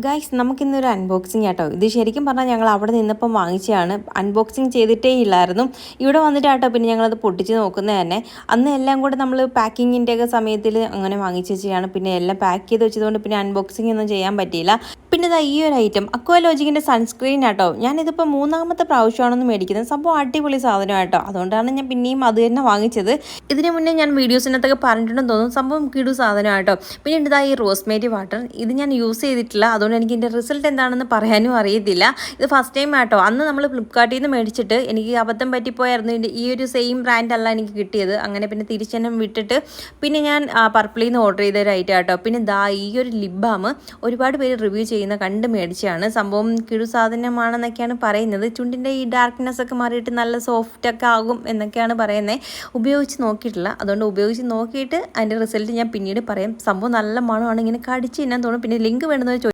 Guys നമുക്കിന്നൊരു unboxing ആട്ടോ. ഇത് ശരിക്കും പറഞ്ഞാൽ ഞങ്ങൾ അവിടെ നിന്നപ്പം വാങ്ങിച്ചതാണ്. അൺബോക്സിങ് ചെയ്തിട്ടേ ഇല്ലായിരുന്നു. ഇവിടെ വന്നിട്ട് ആട്ടോ പിന്നെ ഞങ്ങളത് പൊട്ടിച്ച് നോക്കുന്നത് തന്നെ. അന്ന് എല്ലാം കൂടെ നമ്മൾ പാക്കിങ്ങിൻ്റെയൊക്കെ സമയത്തിൽ അങ്ങനെ വാങ്ങിച്ച് വെച്ചാണ്. പിന്നെ എല്ലാം പാക്ക് ചെയ്ത് വെച്ചതുകൊണ്ട് പിന്നെ അൺബോക്സിങ് ഒന്നും ചെയ്യാൻ പറ്റിയില്ല. പിന്നെ ഇതാ ഈ ഒരു ഐറ്റം അക്വാലോജിക്കിൻ്റെ സൺസ്ക്രീൻ ആട്ടോ. ഞാനിതിപ്പോൾ മൂന്നാമത്തെ പ്രാവശ്യമാണെന്ന് മേടിക്കുന്നത്. സംഭവം അടിപൊളി സാധനമാട്ടോ. അതുകൊണ്ടാണ് ഞാൻ പിന്നെയും അത് തന്നെ വാങ്ങിച്ചത്. ഇതിന് മുന്നേ ഞാൻ വീഡിയോസിനകത്തൊക്കെ പറഞ്ഞിട്ടുണ്ടെന്ന് തോന്നുന്നു. സംഭവം കിടു സാധനമാട്ടോ. പിന്നെ ഇതാ ഈ റോസ്മേരി വാട്ടർ. ഇത് ഞാൻ യൂസ് ചെയ്തിട്ടില്ല. അതുകൊണ്ട് എനിക്ക് ഇതിൻ്റെ റിസൾട്ട് എന്താണെന്ന് പറയാനും അറിയത്തില്ല. ഇത് ഫസ്റ്റ് ടൈം ആട്ടോ. അന്ന് നമ്മൾ ഫ്ലിപ്കാർട്ടിൽ നിന്ന് മേടിച്ചിട്ട് എനിക്ക് അബദ്ധം പറ്റിപ്പോയായിരുന്നു. ഈ ഒരു സെയിം ബ്രാൻഡ് അല്ല എനിക്ക് കിട്ടിയത്. അങ്ങനെ പിന്നെ തിരിച്ചെന്നെ വിട്ടിട്ട് പിന്നെ ഞാൻ പർപ്പിളിൽ നിന്ന് ഓർഡർ ചെയ്ത ഒരു ഐറ്റം ആട്ടോ. പിന്നെ ദാ ഈ ഒരു ലിപ് ബാം ഒരുപാട് പേര് റിവ്യൂ ചെയ്യുന്ന കണ്ട് മേടിച്ചാണ്. സംഭവം കിടു സാധനമാണെന്നൊക്കെയാണ് പറയുന്നത്. ചുണ്ടിൻ്റെ ഈ ഡാർക്ക്നെസ് ഒക്കെ മാറിയിട്ട് നല്ല സോഫ്റ്റ് ഒക്കെ ആകും എന്നൊക്കെയാണ് പറയുന്നത്. ഉപയോഗിച്ച് നോക്കിയിട്ടില്ല. അതുകൊണ്ട് ഉപയോഗിച്ച് നോക്കിയിട്ട് അതിൻ്റെ റിസൾട്ട് ഞാൻ പിന്നീട് പറയാം. സംഭവം നല്ല മണമാണ്. ഇങ്ങനെ കടിച്ച് തിന്നാൻ തോന്നും. പിന്നെ ലിങ്ക് വേണമെന്ന്